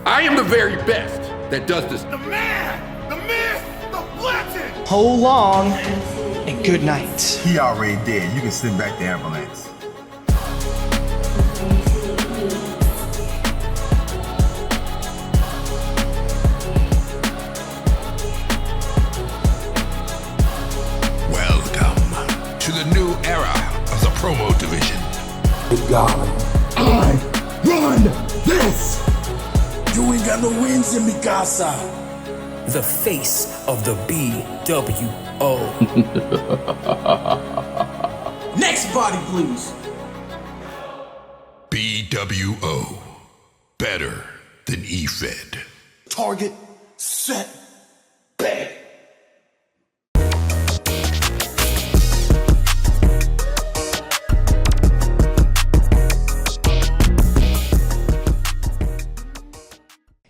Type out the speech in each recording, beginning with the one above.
I am the very best that does this. The man, the myth, the legend. Hold long and good night. He already dead. You can send back the ambulance. Welcome to the new era of the promo division. God, I run this. You ain't got no wins in me, casa. The face of the bWo. Next body, please. bWo. Better than Efed. Target, set, bang.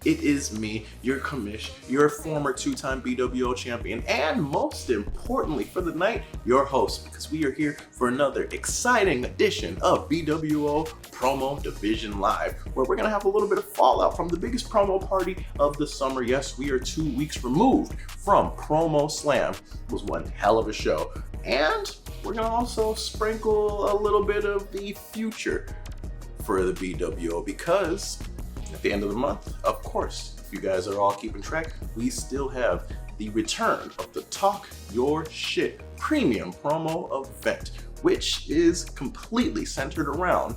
It is me, your Commish, your former two-time bWo champion, and most importantly for the night, your host, because we are here for another exciting edition of bWo Promo Division Live, where we're gonna have a little bit of fallout from the biggest promo party of the summer. Yes, we are 2 weeks removed from PROMOSLAM. It was one hell of a show. And we're gonna also sprinkle a little bit of the future for the bWo, because at the end of the month, of course, if you guys are all keeping track, we still have the return of the Talk Your Shit premium promo event, which is completely centered around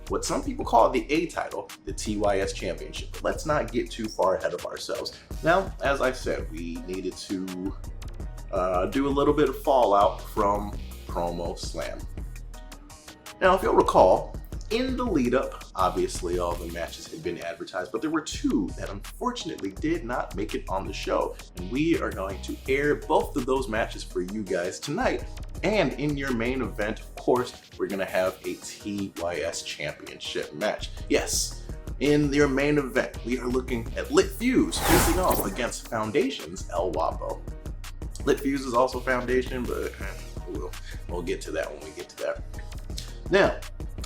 what some people call the A title, the TYS Championship. But let's not get too far ahead of ourselves. Now, as I said, we needed to do a little bit of fallout from PROMOSLAM. Now, if you'll recall, in the lead up, obviously all the matches had been advertised, but there were two that unfortunately did not make it on the show. And we are going to air both of those matches for you guys tonight. And in your main event, of course, we're gonna have a TYS Championship match. Yes, in your main event, we are looking at Lit Fuse facing off against Foundation's El Wappo. Lit Fuse is also Foundation, but we'll get to that when we get to that. Now,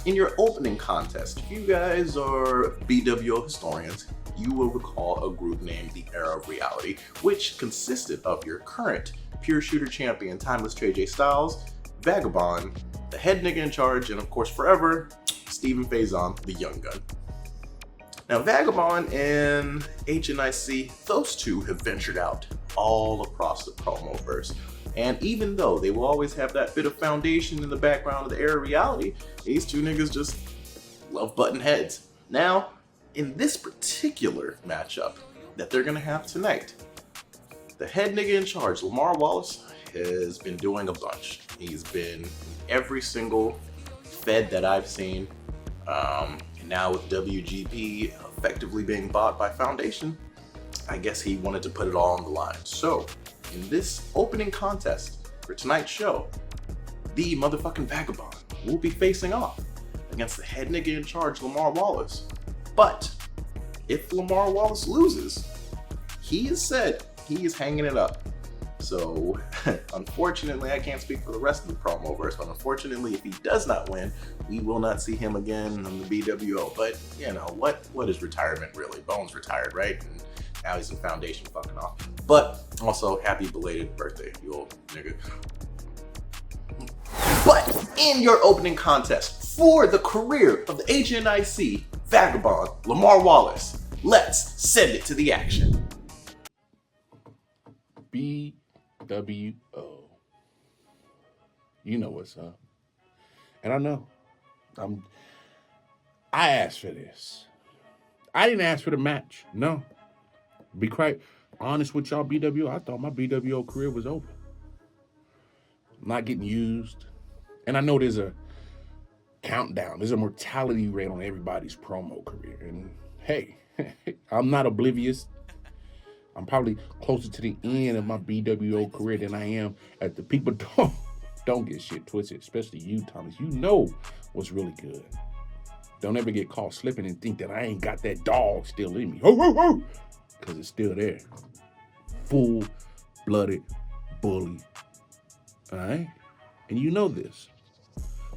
in your opening contest, if you guys are bWo historians, you will recall a group named the Era of Reality, which consisted of your current Pure Shooter champion, Timeless JJ Styles, Vagabond, the head nigga in charge, and of course forever, Steven Faison, the Young Gun. Now Vagabond and HNIC, those two have ventured out all across the Promoverse. And even though they will always have that bit of foundation in the background of the Era of Reality, these two niggas just love button heads. Now, in this particular matchup that they're gonna have tonight, the head nigga in charge, Lamar Wallace, has been doing a bunch. He's been in every single Fed that I've seen. And now with WGP effectively being bought by Foundation, I guess he wanted to put it all on the line. So, in this opening contest for tonight's show, the motherfucking Vagabond will be facing off against the head nigga in charge, Lamar Wallace. But if Lamar Wallace loses, he has said he is hanging it up. So unfortunately, I can't speak for the rest of the Promoverse, but unfortunately, if he does not win, we will not see him again on the bWo. But you know, what is retirement really? Bones retired, right? And now he's in Foundation fucking off. But also, happy belated birthday, you old nigga. But in your opening contest for the career of the HNIC Vagabond, Lamar Wallace, let's send it to the action. bWo. You know what's up. And I know. I asked for this. I didn't ask for the match. No. Be quite honest with y'all, bWo. I thought my bWo career was over. I'm not getting used. And I know there's a countdown. There's a mortality rate on everybody's promo career. And hey, I'm not oblivious. I'm probably closer to the end of my bWo career than I am at the peak. But don't get shit twisted, especially you, Thomas. You know what's really good. Don't ever get caught slipping and think that I ain't got that dog still in me. Ho, ho, ho! Because it's still there. Full-blooded bully. All right? And you know this.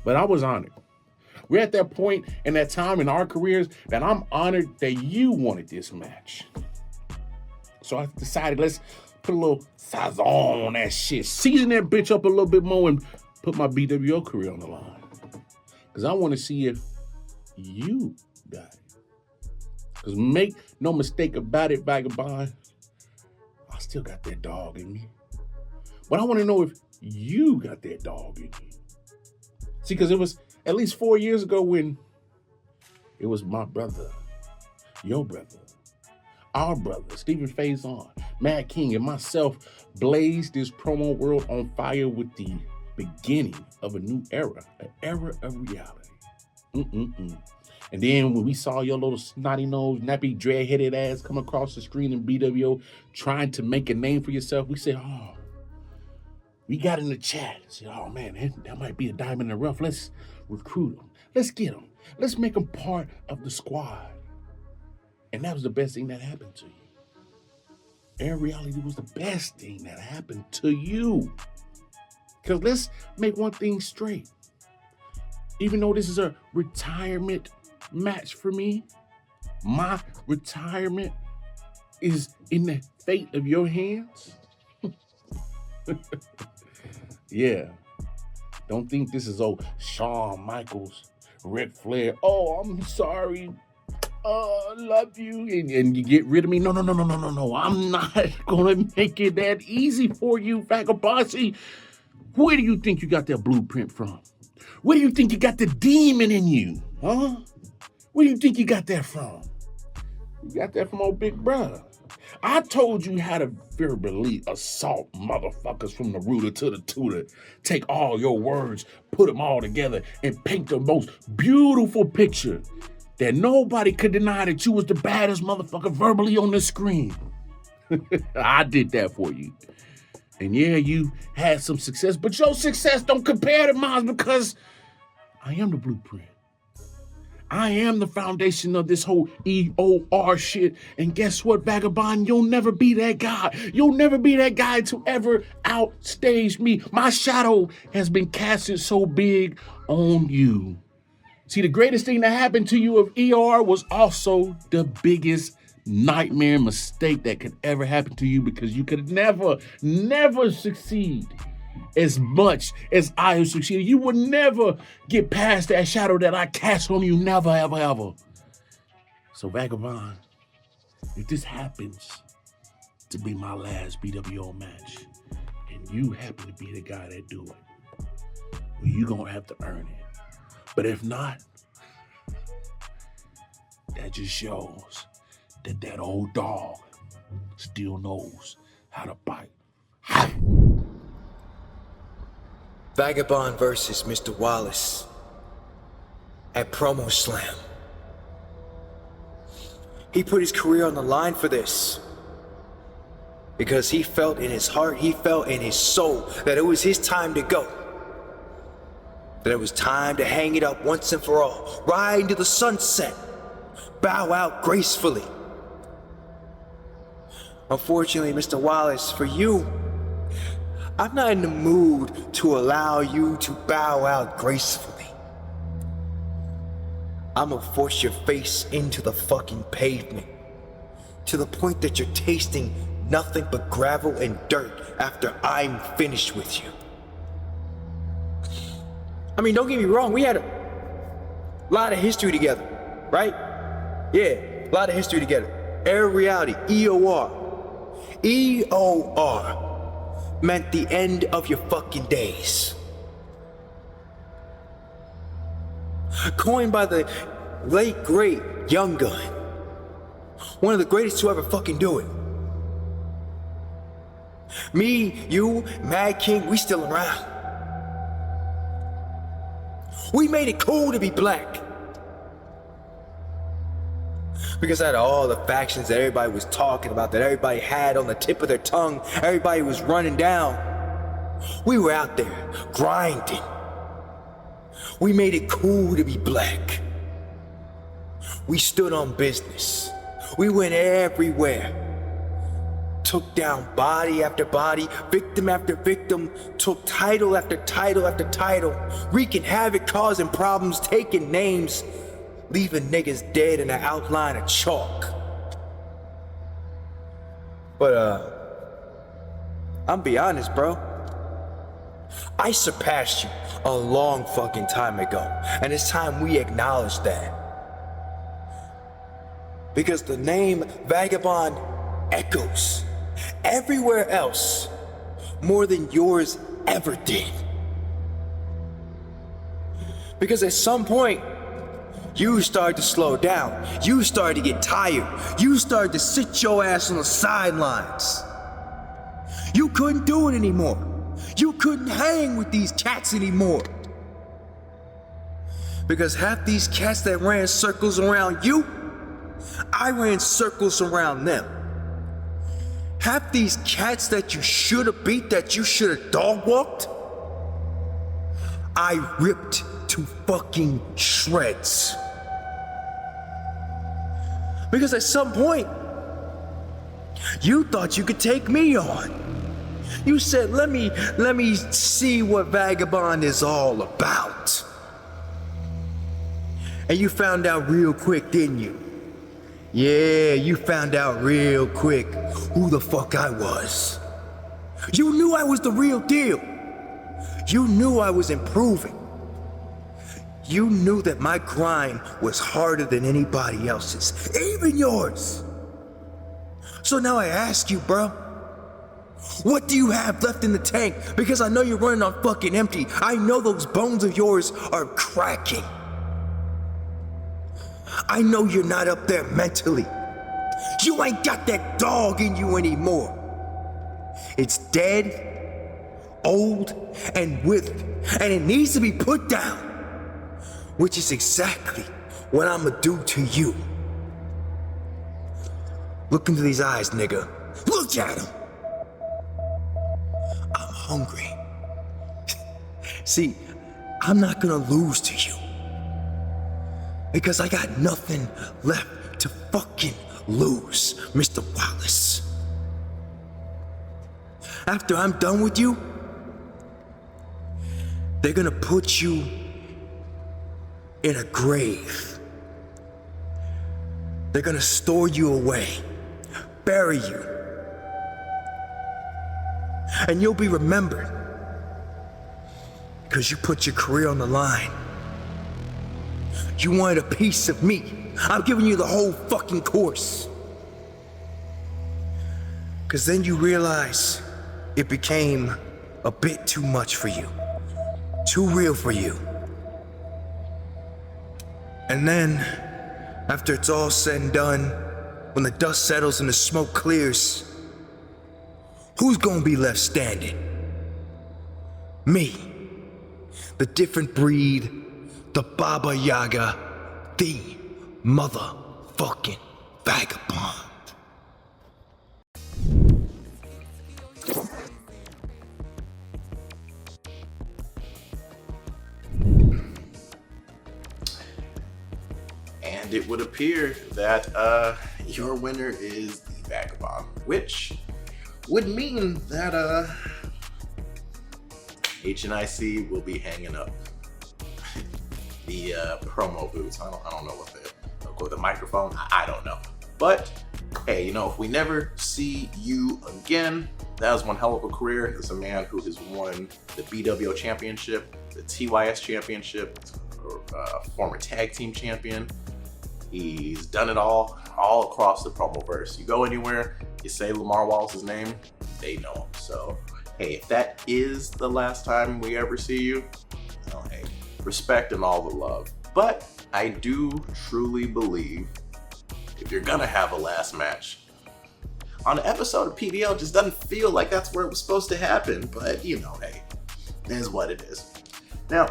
But I was honored. We're at that point in that time in our careers that I'm honored that you wanted this match. So I decided, let's put a little sazon on that shit. Season that bitch up a little bit more and put my bWo career on the line. Because I want to see if you got it. Because make no mistake about it, Vagabond, I still got that dog in me. But I want to know if you got that dog in you. See, because it was at least 4 years ago when it was my brother, your brother, our brother, Stephen Faison, Mad King, and myself blazed this promo world on fire with the beginning of a new era, an era of reality. And then when we saw your little snotty nose, nappy, dread-headed ass come across the screen in bWo trying to make a name for yourself, we said, oh, we got in the chat. Said, oh man, that might be a diamond in the rough. Let's recruit him. Let's get him. Let's make him part of the squad. And that was the best thing that happened to you. Air reality was the best thing that happened to you. Because let's make one thing straight. Even though this is a retirement match for me, my retirement is in the fate of your hands. Yeah. Don't think this is old Shawn Michaels, Ric Flair. Oh, I'm sorry. I love you. And you get rid of me. No. I'm not going to make it that easy for you, Vagabond. See, where do you think you got that blueprint from? Where do you think you got the demon in you? Huh? Where do you think you got that from? You got that from old Big Brother. I told you how to verbally assault motherfuckers from the rooter to the tutor. Take all your words, put them all together, and paint the most beautiful picture that nobody could deny that you was the baddest motherfucker verbally on the screen. I did that for you. And yeah, you had some success, but your success don't compare to mine because I am the blueprint. I am the foundation of this whole EOR shit. And guess what, Vagabond? You'll never be that guy. You'll never be that guy to ever outstage me. My shadow has been casted so big on you. See, the greatest thing that happened to you of EOR was also the biggest nightmare mistake that could ever happen to you, because you could never succeed as much as I have succeeded. You would never get past that shadow that I cast on you. Never, ever. So Vagabond, if this happens to be my last bWo match, and you happen to be the guy that do it, well, you gonna have to earn it. But if not, that just shows that old dog still knows how to bite. Vagabond versus Mr. Wallace at PromoSlam. He put his career on the line for this because he felt in his heart, he felt in his soul that it was his time to go. That it was time to hang it up once and for all, ride into the sunset, bow out gracefully. Unfortunately, Mr. Wallace, for you, I'm not in the mood to allow you to bow out gracefully. I'm gonna force your face into the fucking pavement to the point that you're tasting nothing but gravel and dirt after I'm finished with you. I mean, don't get me wrong, we had a lot of history together, right? Yeah, a lot of history together. Air reality, EOR. EOR meant the end of your fucking days. Coined by the late great Young Gun. One of the greatest to ever fucking do it. Me, you, Mad King, we still around. We made it cool to be black. Because out of all the factions that everybody was talking about, that everybody had on the tip of their tongue, everybody was running down, we were out there grinding. We made it cool to be black. We stood on business. We went everywhere. took down body after body, victim after victim, took title after title after title, wreaking havoc, causing problems, taking names, leaving niggas dead in an outline of chalk. But, I'm be honest, bro. I surpassed you a long fucking time ago, and it's time we acknowledge that. Because the name Vagabond echoes everywhere else more than yours ever did. Because at some point, you started to slow down. You started to get tired. You started to sit your ass on the sidelines. You couldn't do it anymore. You couldn't hang with these cats anymore. Because half these cats that ran circles around you, I ran circles around them. Half these cats that you should have beat, that you should have dog walked, I ripped to fucking shreds. Because at some point, you thought you could take me on. You said, let me see what Vagabond is all about. And you found out real quick, didn't you? Yeah, you found out real quick who the fuck I was. You knew I was the real deal. You knew I was improving. You knew that my grind was harder than anybody else's, even yours. So now I ask you, bro, what do you have left in the tank? Because I know you're running on fucking empty. I know those bones of yours are cracking. I know you're not up there mentally. You ain't got that dog in you anymore. It's dead, old, and withered, and it needs to be put down. Which is exactly what I'ma do to you. Look into these eyes, nigga. Look at them. I'm hungry. See, I'm not gonna lose to you. Because I got nothing left to fucking lose, Mr. Wallace. After I'm done with you, they're gonna put you in a grave. They're gonna store you away, bury you, and you'll be remembered because you put your career on the line. You wanted a piece of me. I'm giving you the whole fucking course. Because then you realize it became a bit too much for you, too real for you. And then, after it's all said and done, when the dust settles and the smoke clears, who's gonna be left standing? Me, the different breed, the Baba Yaga, the motherfucking vagabond. And it would appear that your winner is the vagabond, which would mean that HNIC will be hanging up the promo booths. I don't know what the microphone. I don't know. But hey, you know, if we never see you again, that was one hell of a career. As a man who has won the bWo championship, the TYS championship, a former tag team champion. He's done it all across the Promoverse. You go anywhere, you say Lamar Wallace's name, they know him. So, hey, if that is the last time we ever see you, well, hey, respect and all the love. But I do truly believe if you're gonna have a last match, on an episode of PDL, it just doesn't feel like that's where it was supposed to happen. But, you know, hey, it is what it is. Now,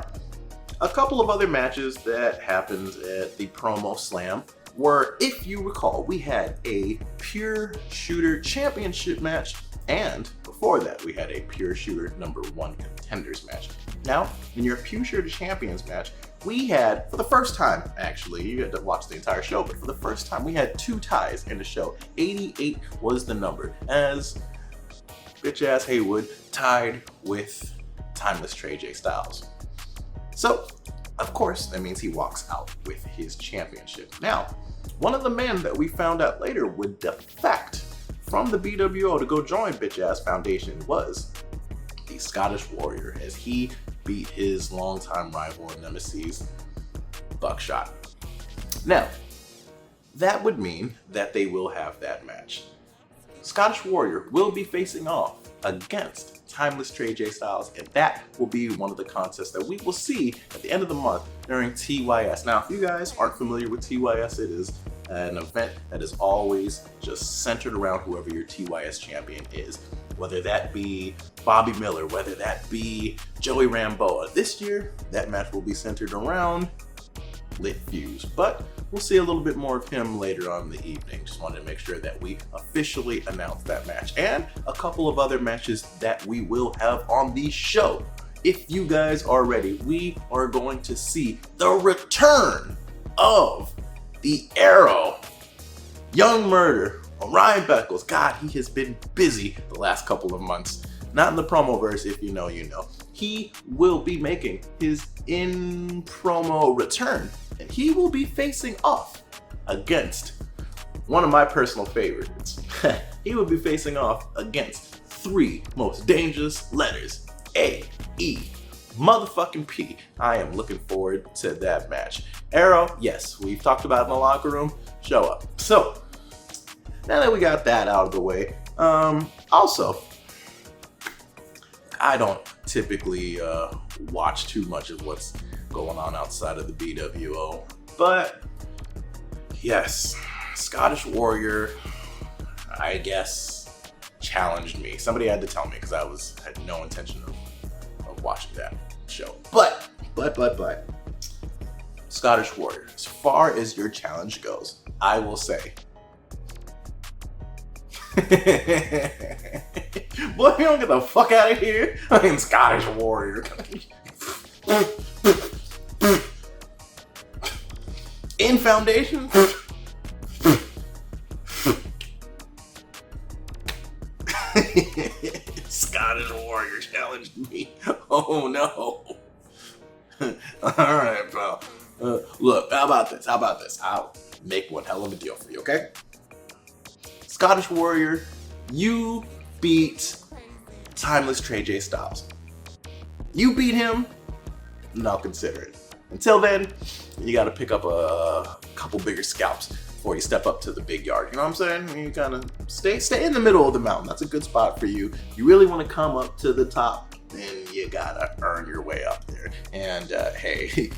a couple of other matches that happened at the Promo Slam were, if you recall, we had a Pure Shooter Championship match, and before that, we had a Pure Shooter #1 Contenders match. Now, in your Pure Shooter Champions match, we had, for the first time, actually, you had to watch the entire show, but for the first time, we had 2 ties in the show. 88 was the number, as bitch-ass Haywood tied with Timeless Trey J Styles. So, of course, that means he walks out with his championship. Now, one of the men that we found out later would defect from the bWo to go join bitch-ass Foundation was the Scottish Warrior, as he beat his longtime rival and nemesis, Buckshot. Now, that would mean that they will have that match. Scottish Warrior will be facing off against Timeless Trey J Styles, and that will be one of the contests that we will see at the end of the month during TYS. Now, if you guys aren't familiar with TYS, it is an event that is always just centered around whoever your TYS champion is. Whether that be Bobby Miller, whether that be Joey Ramboa. This year, that match will be centered around Lit Fuse, but we'll see a little bit more of him later on in the evening. Just wanted to make sure that we officially announce that match and a couple of other matches that we will have on the show. If you guys are ready, we are going to see the return of the Arrow, Young Murder, Orion Beckles. God, he has been busy the last couple of months. Not in the Promoverse, if you know, you know. He will be making his in-promo return, and he will be facing off against one of my personal favorites. He will be facing off against 3 most dangerous letters, A, E, motherfucking P. I am looking forward to that match. Arrow, yes, we've talked about it in the locker room. Show up. So, now that we got that out of the way, also, I don't typically watch too much of what's going on outside of the bWo, but yes, Scottish Warrior, I guess, challenged me. Somebody had to tell me because I had no intention of watching that show. But, Scottish Warrior, as far as your challenge goes, I will say, boy, you don't get the fuck out of here. I mean, Scottish Warrior. In Foundation? Scottish Warrior challenged me. Oh no. Alright, pal. Look, how about this? I'll make one hell of a deal for you, okay? Scottish Warrior, you beat Timeless Trey J Styles. You beat him, and I'll consider it. Until then, you gotta pick up a couple bigger scalps before you step up to the big yard. You know what I'm saying? You kind of stay in the middle of the mountain. That's a good spot for you. You really want to come up to the top, then you gotta earn your way up there. And hey,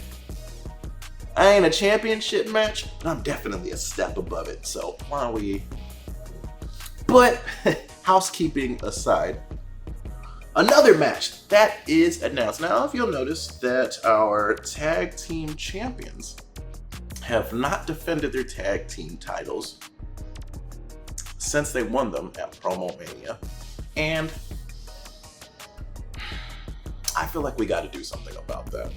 I ain't a championship match, but I'm definitely a step above it. So why don't we... But housekeeping aside, another match that is announced. Now, if you'll notice that our tag team champions have not defended their tag team titles since they won them at Promo Mania. And I feel like we got to do something about that.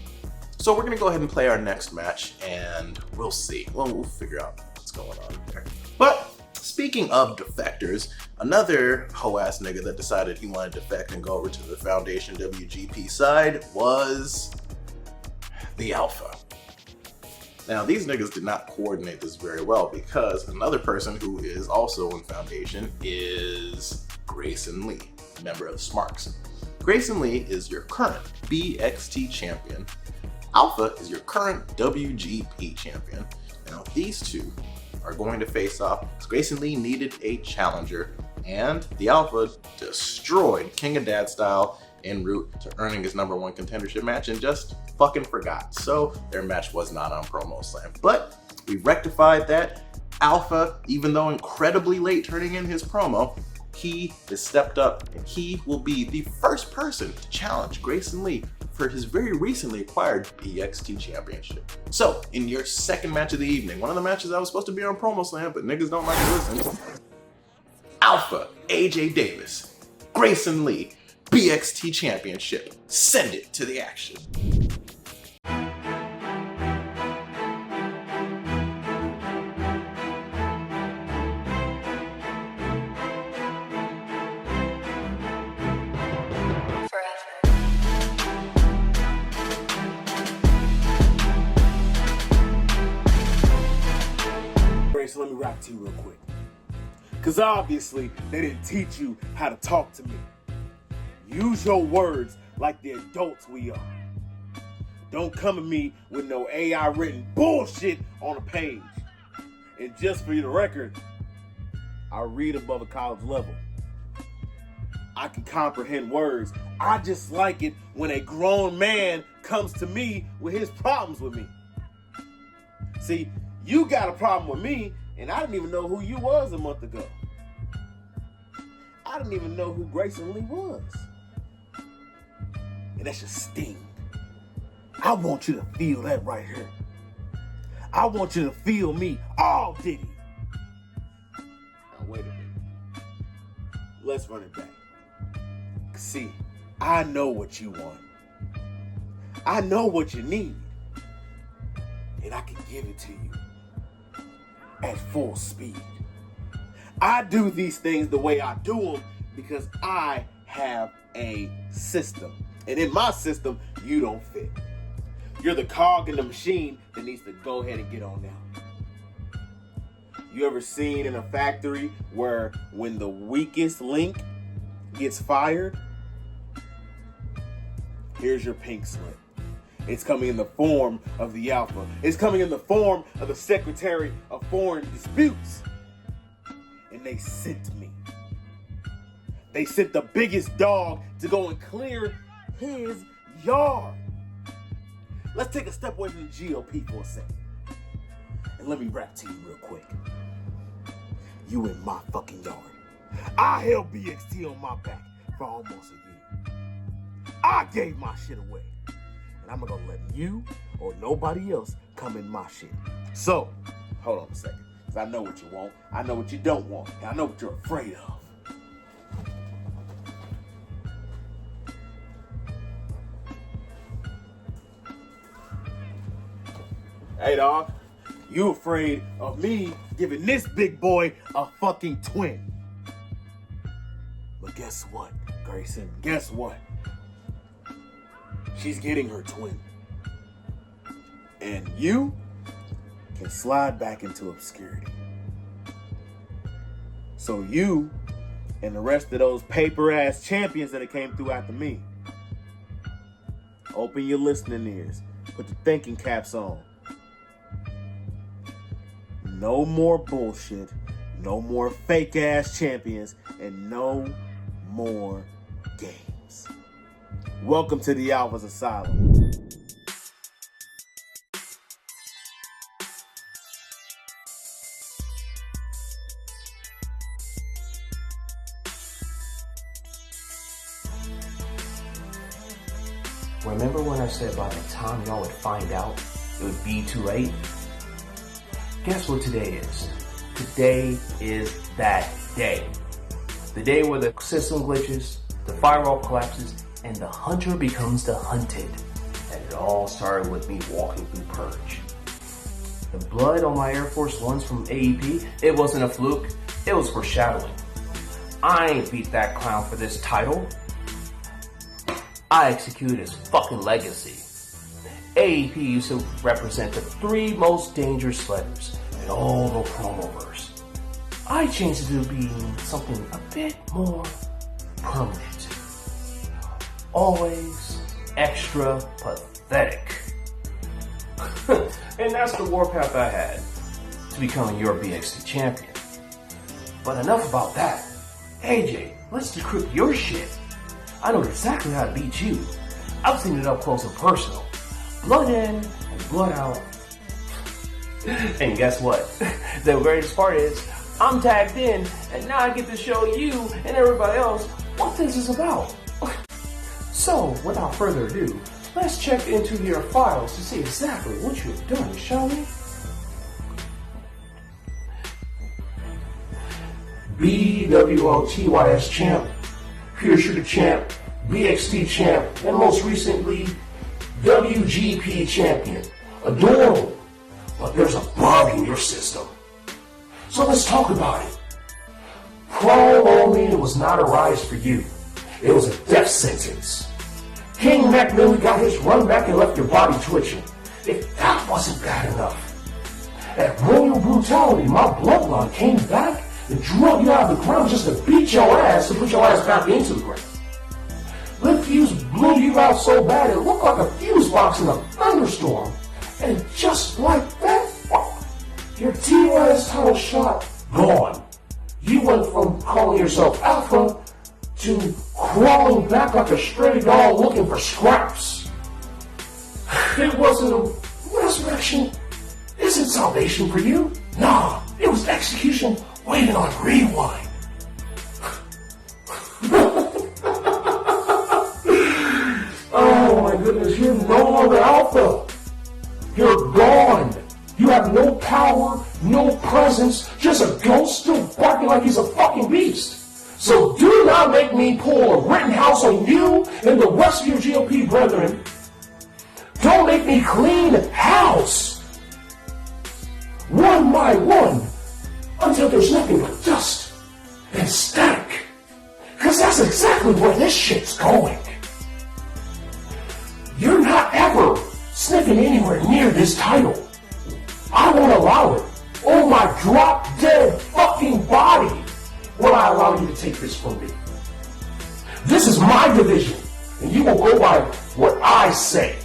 So we're going to go ahead and play our next match and we'll see. We'll figure out what's going on there. But speaking of defectors, another hoe-ass nigga that decided he wanted to defect and go over to the Foundation WGP side was the Alpha. Now, these niggas did not coordinate this very well because another person who is also in Foundation is Grayson Lee, member of the Smarks. Grayson Lee is your current BXT champion. Alpha is your current WGP champion. Now, these two are going to face off. Grayson Lee needed a challenger, and the Alpha destroyed King of Dad Style en route to earning his #1 contendership match and just fucking forgot. So their match was not on PromoSlam. But we rectified that. Alpha, even though incredibly late turning in his promo, he has stepped up and he will be the first person to challenge Grayson Lee for his very recently acquired BXT championship. So, in your second match of the evening, one of the matches I was supposed to be on PromoSlam, but niggas don't like to listen. Alpha, AJ Davis, Grayson Lee, BXT championship. Send it to the action. rap to you real quick. Because obviously, they didn't teach you how to talk to me. Use your words like the adults we are. Don't come at me with no AI written bullshit on a page. And just for the record, I read above a college level. I can comprehend words. I just like it when a grown man comes to me with his problems with me. See, you got a problem with me, and I didn't even know who you was a month ago. I didn't even know who Grayson Lee was. And that should sting. I want you to feel that right here. I want you to feel me, all Diddy. Now wait a minute. Let's run it back. See, I know what you want. I know what you need. And I can give it to you at full speed. I do these things the way I do them because I have a system. And in my system, you don't fit. You're the cog in the machine that needs to go ahead and get on now. You ever seen in a factory where when the weakest link gets fired, here's your pink slip. It's coming in the form of the Alpha. It's coming in the form of the Secretary of Foreign Disputes. And they sent me. They sent the biggest dog to go and clear his yard. Let's take a step away from the GOP for a second. And let me rap to you real quick. You in my fucking yard. I held BXT on my back for almost a year. I gave my shit away. And I'm not gonna let you or nobody else come in my shit. So, hold on a second. Because I know what you want. I know what you don't want. And I know what you're afraid of. Hey, dog. You afraid of me giving this big boy a fucking twin. But guess what, Grayson? Guess what? She's getting her twin. And you can slide back into obscurity. So you and the rest of those paper-ass champions that came through after me, open your listening ears. Put your thinking caps on. No more bullshit, no more fake-ass champions, and no more games. Welcome to the Alpha's Asylum. Remember when I said by the time y'all would find out, it would be too late? Guess what today is? Today is that day. The day where the system glitches, the firewall collapses, and the hunter becomes the hunted. And it all started with me walking through Purge. The blood on my Air Force Ones from AEP, it wasn't a fluke, it was foreshadowing. I ain't beat that clown for this title. I executed his fucking legacy. AEP used to represent the 3 most dangerous letters in all the Promoverse. I changed it to being something a bit more permanent. Always extra pathetic. And that's the warpath I had to becoming your BXT champion. But enough about that. AJ, let's decrypt your shit. I know exactly how to beat you. I've seen it up close and personal. Blood in and blood out. And guess what? The greatest part is, I'm tagged in, and now I get to show you and everybody else what this is about. So, without further ado, let's check into your files to see exactly what you've done, shall we? bWo TYS champ, Pure Shooter champ, BXT champ, and most recently, WGP champion. Adorable. But there's a bug in your system. So let's talk about it. Pro was not a rise for you. It was a death sentence. King Macmillan got his run back and left your body twitching. If that wasn't bad enough, At royal brutality, my bloodline came back and drug you out of the ground just to beat your ass and put your ass back into the ground. Lip fuse blew you out so bad it looked like a fuse box in a thunderstorm. And just like that, your T-Rise title shot gone. You went from calling yourself Alpha to crawling back like a stray dog looking for scraps. It wasn't a resurrection. Isn't salvation for you? Nah, it was execution waiting on rewind. Oh my goodness, you're no longer Alpha. You're gone. You have no power, no presence, just a ghost still barking like he's a fucking beast. So do not make me pull a Rittenhouse on you and the rest of your GOP brethren. Don't make me clean house. One by one, until there's nothing but dust and static. Because that's exactly where this shit's going. You're not ever sniffing anywhere near this title. I won't allow it. Oh my drop dead fucking body will I allow you to take this from me. This is my division, and you will go by what I say.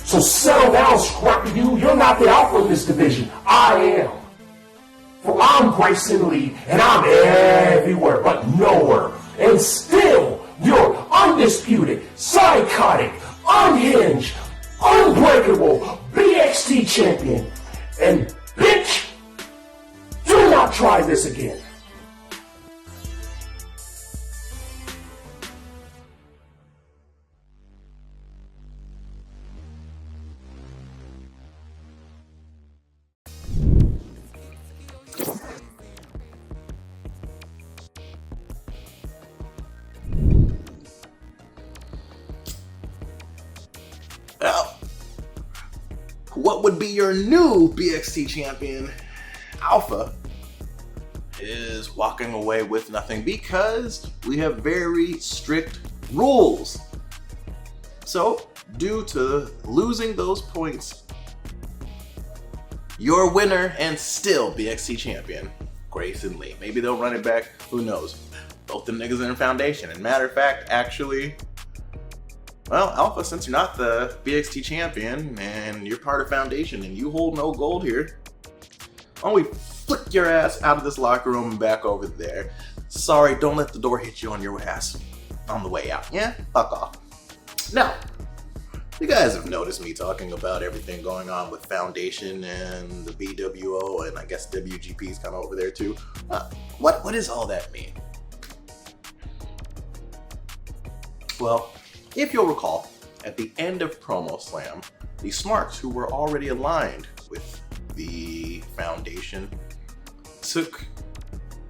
So settle down, Scrappy Doo. You're not the alpha in this division. I am. For I'm Grayson Lee, and I'm everywhere but nowhere. And still, you're undisputed, psychotic, unhinged, unbreakable BXT champion. And bitch, do not try this again. Well, what would be your new BXT champion, Alpha, is walking away with nothing because we have very strict rules. So, due to losing those points, your winner and still BXT champion, Grayson Lee. Maybe they'll run it back, who knows. Both them niggas in Foundation. And matter of fact, actually, well, Alpha, since you're not the BXT champion and you're part of Foundation and you hold no gold here, why don't we flick your ass out of this locker room and back over there? Sorry, don't let the door hit you on your ass on the way out. Yeah? Fuck off. Now, you guys have noticed me talking about everything going on with Foundation and the bWo, and I guess WGP's kind of over there too. What does all that mean? Well, if you'll recall, at the end of PromoSlam, the Smarks, who were already aligned with the Foundation, took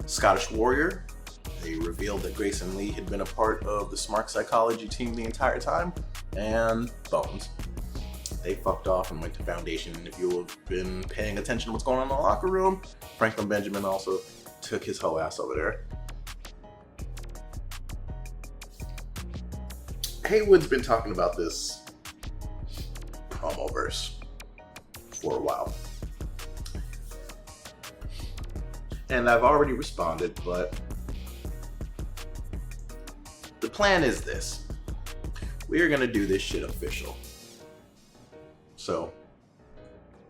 Scottish Warrior. They revealed that Grayson Lee had been a part of the Smart Psychology team the entire time, and Bones. They fucked off and went to Foundation. And if you have been paying attention to what's going on in the locker room, Franklin Benjamin also took his whole ass over there. Haywood's been talking about this Promoverse for a while. And I've already responded, but the plan is this. We are gonna do this shit official. So,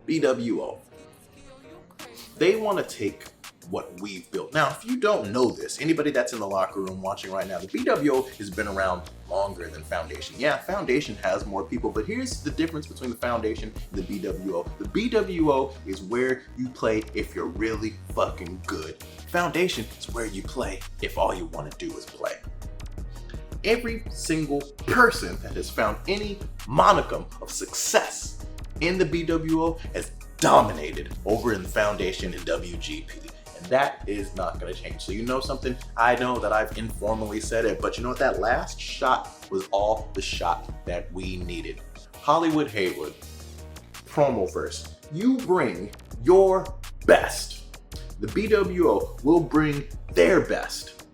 bWo. They wanna take what we've built. Now, if you don't know this, anybody that's in the locker room watching right now, the bWo has been around longer than Foundation. Yeah, Foundation has more people, but here's the difference between the Foundation and the bWo. The bWo is where you play if you're really fucking good. Foundation is where you play if all you want to do is play. Every single person that has found any monicum of success in the bWo has dominated over in the Foundation and WGP. That is not going to change. So you know something? I know that I've informally said it, but you know what? That last shot was all the shot that we needed. Hollywood Haywood, Promoverse, you bring your best. The bWo will bring their best.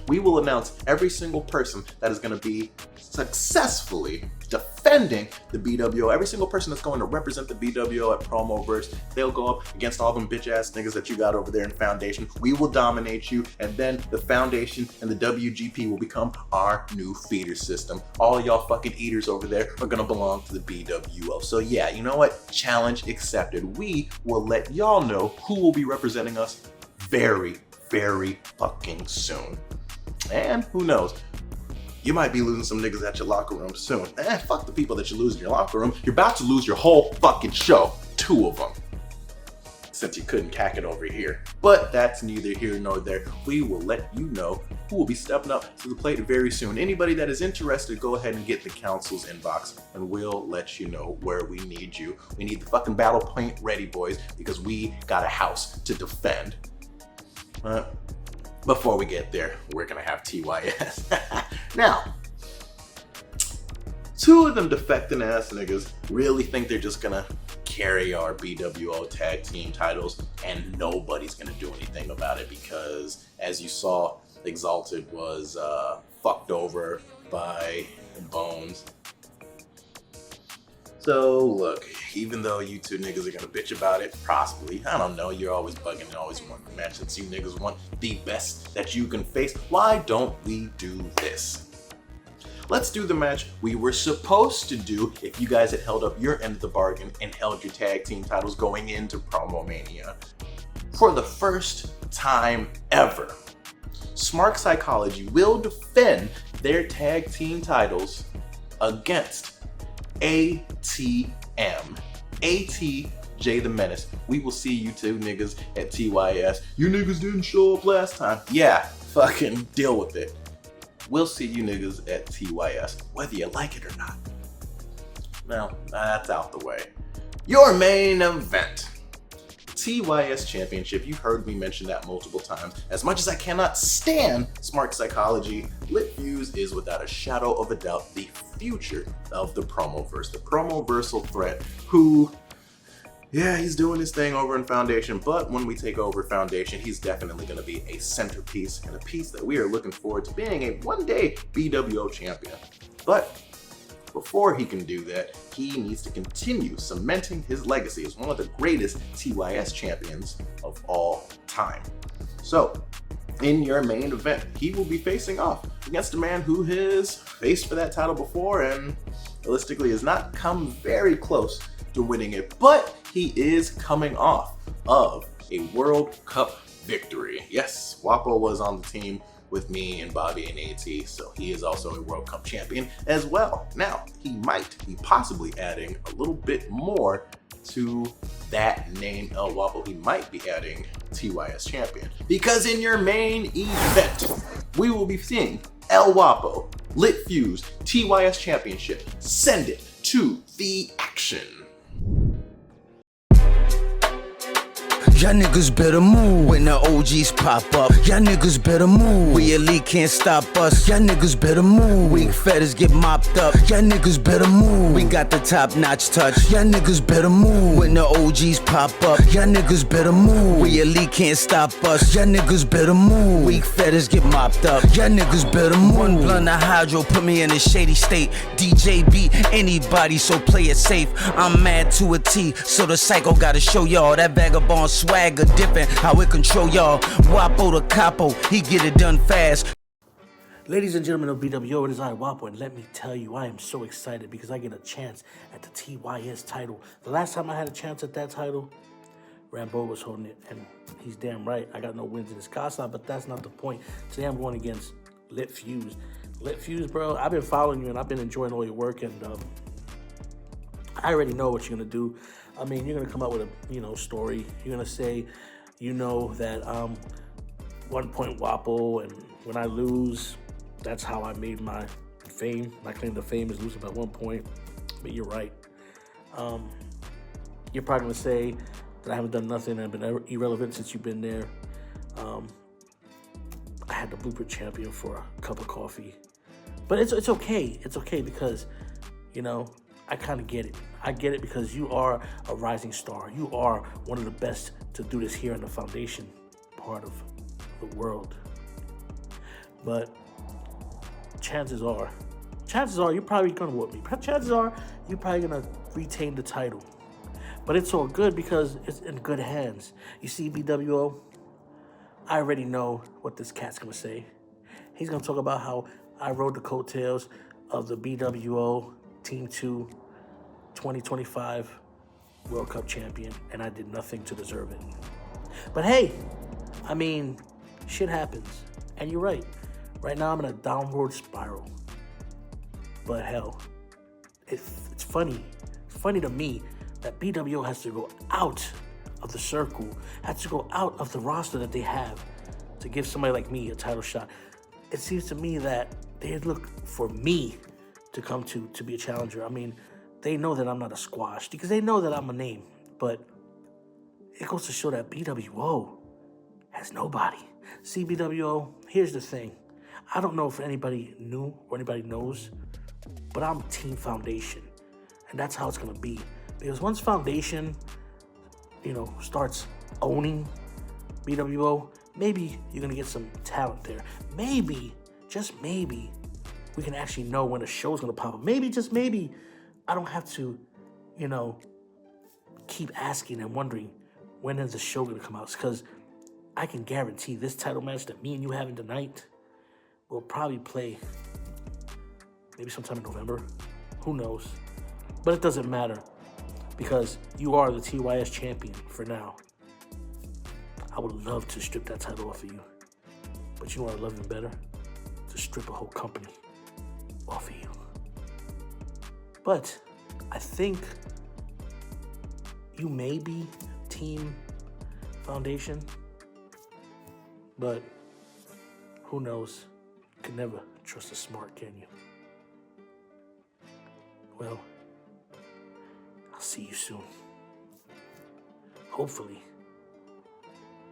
We will announce every single person that is going to be successfully defending the bWo. Every single person that's going to represent the bWo at Promoverse, they'll go up against all them bitch-ass niggas that you got over there in Foundation. We will dominate you, and then the Foundation and the WGP will become our new feeder system. All y'all fucking eaters over there are gonna belong to the bWo. So yeah, you know what? Challenge accepted. We will let y'all know who will be representing us very, very fucking soon. And who knows? You might be losing some niggas at your locker room soon. Fuck the people that you lose in your locker room. You're about to lose your whole fucking show. 2 of them. Since you couldn't cack it over here. But that's neither here nor there. We will let you know who will be stepping up to the plate very soon. Anybody that is interested, go ahead and get the council's inbox and we'll let you know where we need you. We need the fucking battle point ready, boys, because we got a house to defend. Before we get there, we're gonna have TYS. Now, 2 of them defecting ass niggas really think they're just gonna carry our bWo tag team titles and nobody's gonna do anything about it because, as you saw, Exalted was fucked over by Bones. So look, even though you 2 niggas are gonna bitch about it, possibly, I don't know, you're always bugging and always want to match. Since you niggas want the best that you can face, why don't we do this? Let's do the match we were supposed to do if you guys had held up your end of the bargain and held your tag team titles going into Promo Mania. For the first time ever, Smart Psychology will defend their tag team titles against ATM. ATJ the Menace. We will see you 2 niggas at TYS. You niggas didn't show up last time. Yeah, fucking deal with it. We'll see you niggas at TYS, whether you like it or not. Now, that's out the way. Your main event. TYS Championship. You've heard me mention that multiple times. As much as I cannot stand Smart Psychology, Lit Fuse is without a shadow of a doubt the future of the Promoverse. The Promoversal threat who, yeah, he's doing his thing over in Foundation, but when we take over Foundation, he's definitely going to be a centerpiece and a piece that we are looking forward to being a one-day bWo champion. But before he can do that, he needs to continue cementing his legacy as one of the greatest TYS champions of all time. So, in your main event, he will be facing off against a man who has faced for that title before and realistically has not come very close to winning it, but he is coming off of a World Cup victory. Yes, Wappo was on the team with me and Bobby and AT, so he is also a World Cup champion as well. Now, he might be possibly adding a little bit more to that name, El Wappo. He might be adding TYS champion, because in your main event, we will be seeing El Wappo, Lit Fuse, TYS championship. Send it to the action. Y'all niggas better move when the OGs pop up. Y'all niggas better move. We elite can't stop us. Y'all niggas better move. Weak fetters get mopped up. Y'all niggas better move. We got the top-notch touch. Y'all niggas better move when the OGs pop up. Y'all niggas better move. We elite can't stop us. Y'all niggas better move. Weak fetters get mopped up. Y'all niggas better move. One blunt of hydro put me in a shady state. DJ beat anybody, so play it safe. I'm mad to a T, so the psycho gotta show y'all that vagabond swagger different, how it control y'all. Wappo the capo, he get it done fast. Ladies and gentlemen of bWo, it is I, Wappo, and let me tell you, I am so excited because I get a chance at the TYS title. The last time I had a chance at that title, Rambo was holding it, and he's damn right. I got no wins in his casa, but that's not the point. Today I'm going against Lit Fuse. Lit Fuse, bro, I've been following you, and I've been enjoying all your work, and I already know what you're going to do. I mean, you're going to come up with a, story. You're going to say, that 1 point Wappo, and when I lose, that's how I made my fame. My claim to fame is losing by 1 point, but you're right. You're probably going to say that I haven't done nothing and been irrelevant since you've been there. I had the Blueprint champion for a cup of coffee. But it's okay. It's okay because, I kind of get it. I get it because you are a rising star. You are one of the best to do this here in the Foundation part of the world. But chances are chances are you're probably gonna whoop me. Chances are you're probably gonna retain the title. But it's all good because it's in good hands. You see, bWo, I already know what this cat's gonna say. He's gonna talk about how I rode the coattails of the bWo Team 2 2025 World Cup champion, and I did nothing to deserve it. But hey, I mean, shit happens. And you're right. Right now I'm in a downward spiral. But hell, it's funny. It's funny to me that bWo has to go out of the circle, has to go out of the roster that they have to give somebody like me a title shot. It seems to me that they look for me to come to be a challenger. I mean, they know that I'm not a squash because they know that I'm a name. But it goes to show that bWo has nobody. See, bWo, here's the thing. I don't know if anybody knew or anybody knows, but I'm Team Foundation. And that's how it's going to be. Because once Foundation, starts owning bWo, maybe you're going to get some talent there. Maybe, just maybe, we can actually know when a show's going to pop up. Maybe, just maybe, I don't have to, keep asking and wondering when is the show going to come out. Because I can guarantee this title match that me and you having tonight will probably play maybe sometime in November. Who knows? But it doesn't matter because you are the TYS champion for now. I would love to strip that title off of you. But you know what I'd love even better? To strip a whole company off of you. But I think you may be Team Foundation. But who knows? You can never trust a smart, can you? Well, I'll see you soon. Hopefully,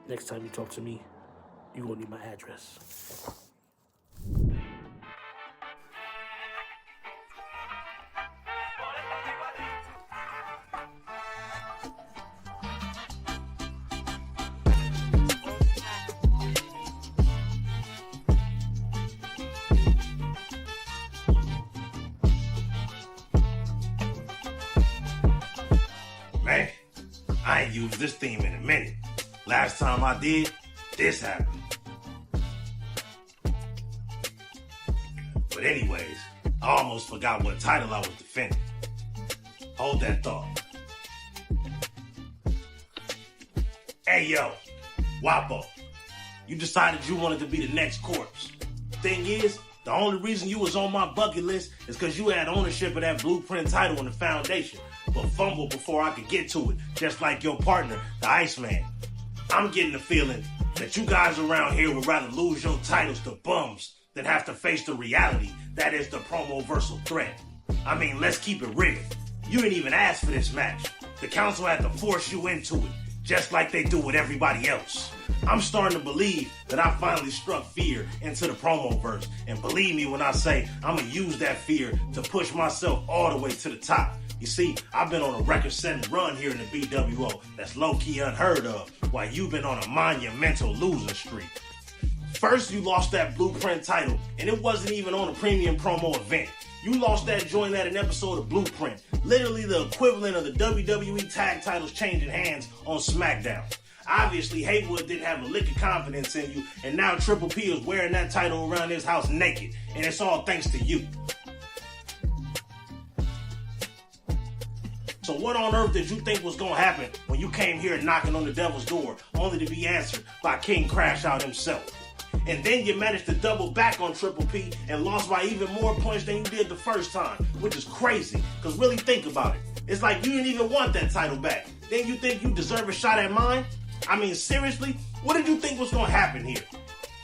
next time you talk to me, you're gonna need my address. Man, I ain't used this theme in a minute. Last time I did, this happened. But anyways, I almost forgot what title I was defending. Hold that thought. Hey yo, Wappo, you decided you wanted to be the next corpse. Thing is, the only reason you was on my bucket list is because you had ownership of that blueprint title in the foundation, but fumbled before I could get to it, just like your partner, the Iceman. I'm getting the feeling that you guys around here would rather lose your titles to bums than have to face the reality that is the Promoversal threat. I mean, let's keep it real. You didn't even ask for this match. The council had to force you into it, just like they do with everybody else. I'm starting to believe that I finally struck fear into the Promoverse, and believe me when I say I'm gonna use that fear to push myself all the way to the top. You see, I've been on a record-setting run here in the bWo that's low-key unheard of, while you've been on a monumental losing streak. First, you lost that blueprint title, and it wasn't even on a premium promo event. You lost that joint at an episode of Blueprint, literally the equivalent of the WWE tag titles changing hands on SmackDown. Obviously, Haywood didn't have a lick of confidence in you, and now Triple P is wearing that title around his house naked, and it's all thanks to you. So what on earth did you think was gonna happen when you came here knocking on the devil's door, only to be answered by King Crash Out himself? And then you managed to double back on Triple P and lost by even more points than you did the first time, which is crazy, because really think about it. It's like you didn't even want that title back. Then you think you deserve a shot at mine? I mean, seriously? What did you think was gonna happen here?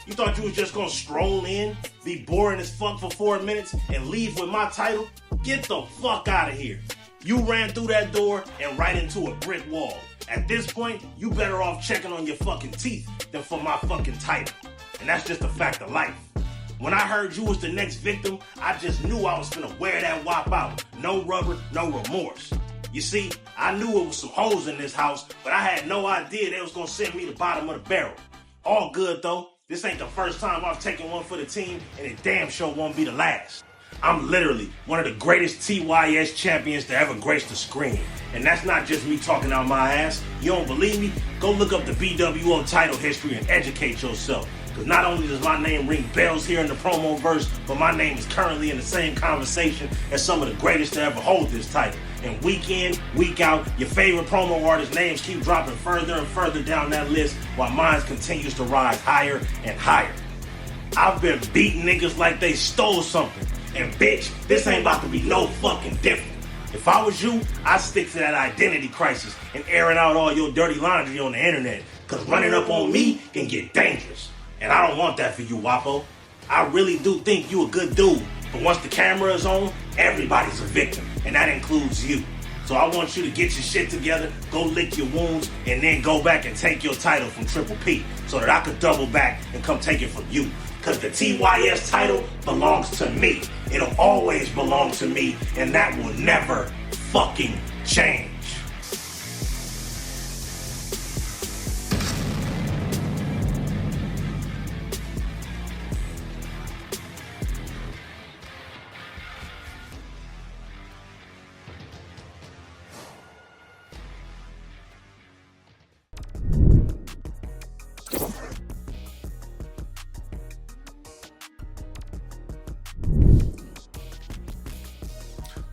You thought you was just gonna stroll in, be boring as fuck for 4 minutes, and leave with my title? Get the fuck out of here. You ran through that door and right into a brick wall. At this point, you better off checking on your fucking teeth than for my fucking title. And that's just a fact of life. When I heard you was the next victim, I just knew I was gonna wear that wop out. No rubber, no remorse. You see, I knew it was some hoes in this house, but I had no idea they was gonna send me the bottom of the barrel. All good though. This ain't the first time I've taken one for the team, and it damn sure won't be the last. I'm literally one of the greatest TYS champions to ever grace the screen. And that's not just me talking out my ass. You don't believe me? Go look up the bWo title history and educate yourself. Because not only does my name ring bells here in the Promoverse, but my name is currently in the same conversation as some of the greatest to ever hold this title. And week in, week out, your favorite promo artists' names keep dropping further and further down that list while mine continues to rise higher and higher. I've been beating niggas like they stole something. And bitch, this ain't about to be no fucking different. If I was you, I'd stick to that identity crisis and airing out all your dirty laundry on the internet. Cause running up on me can get dangerous. And I don't want that for you, Wappo. I really do think you a good dude. But once the camera is on, everybody's a victim. And that includes you. So I want you to get your shit together, go lick your wounds, and then go back and take your title from Triple P so that I could double back and come take it from you. Because the TYS title belongs to me. It'll always belong to me, and that will never fucking change.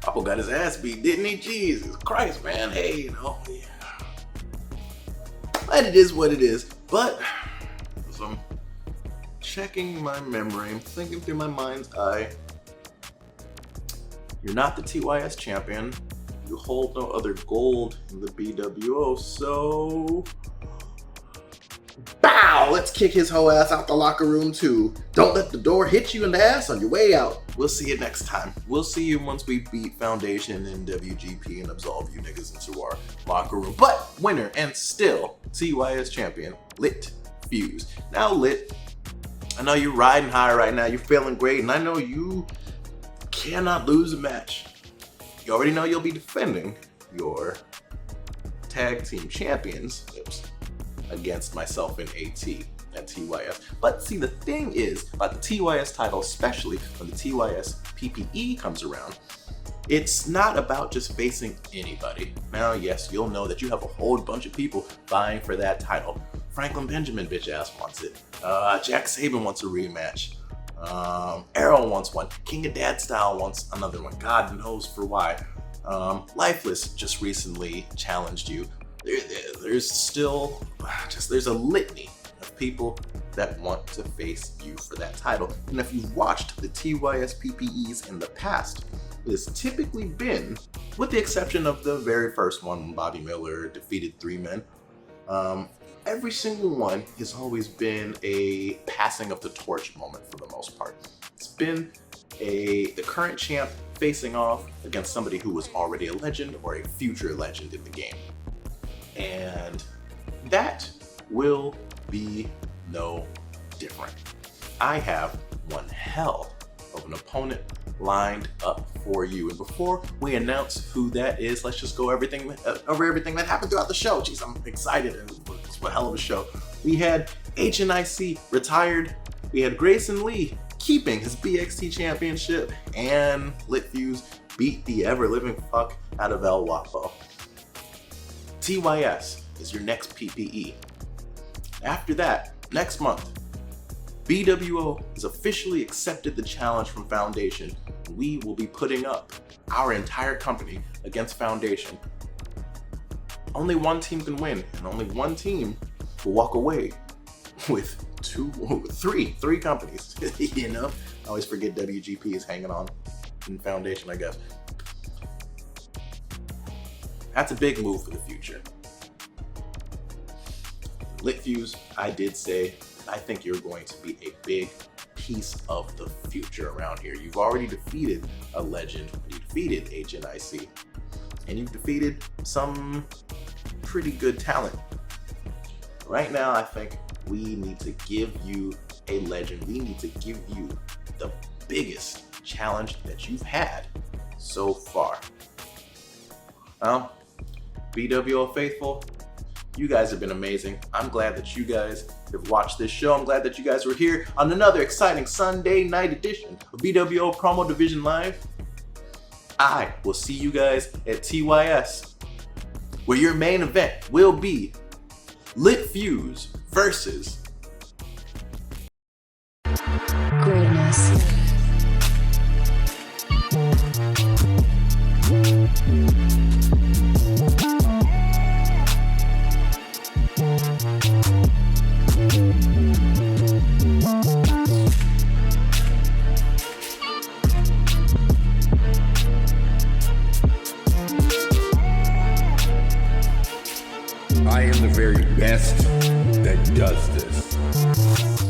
Wappo got his ass beat, didn't he? Jesus Christ, man. Hey, you know, yeah. But it is what it is. But as I'm checking my memory, I'm thinking through my mind's eye. You're not the TYS champion. You hold no other gold in the bWo, so bow! Let's kick his whole ass out the locker room too. Don't let the door hit you in the ass on your way out. We'll see you next time. We'll see you once we beat Foundation and WGP and absolve you niggas into our locker room. But winner and still TYS champion, Lit Fuse. Now Lit, I know you're riding high right now. You're feeling great, and I know you cannot lose a match. You already know you'll be defending your tag team championships against myself and AT and TYS. But see, the thing is about the TYS title, especially when the TYS PPE comes around, it's not about just facing anybody. Now, yes, you'll know that you have a whole bunch of people vying for that title. Franklin Benjamin bitch ass wants it. Jack Saban wants a rematch. Arrow wants one. King of Dad Style wants another one. God knows for why. Lifeless just recently challenged you. There's still there's a litany of people that want to face you for that title. And if you've watched the TYS PPEs in the past, it has typically been, with the exception of the very first one when Bobby Miller defeated 3 men, every single one has always been a passing of the torch moment for the most part. It's been the current champ facing off against somebody who was already a legend or a future legend in the game. And that will be no different. I have one hell of an opponent lined up for you. And before we announce who that is, let's just go over everything that happened throughout the show. Jeez, I'm excited. It's a hell of a show. We had HNIC retired. We had Grayson Lee keeping his BXT championship, and Lit Fuse beat the ever-living fuck out of El Wappo. TYS is your next PPE. After that, next month, bWo has officially accepted the challenge from Foundation. We will be putting up our entire company against Foundation. Only one team can win, and only one team will walk away with three companies. You know, I always forget WGP is hanging on in Foundation, I guess. That's a big move for the future. Lit Fuse, I did say, I think you're going to be a big piece of the future around here. You've already defeated a legend. You defeated HNIC. And you've defeated some pretty good talent. Right now, I think we need to give you a legend. We need to give you the biggest challenge that you've had so far. Well, bWo faithful, you guys have been amazing. I'm glad that you guys have watched this show. I'm glad that you guys were here on another exciting Sunday night edition of bWo Promo Division Live. I will see you guys at TYS, where your main event will be Lit Fuse versus Greatness. I am the very best that does this.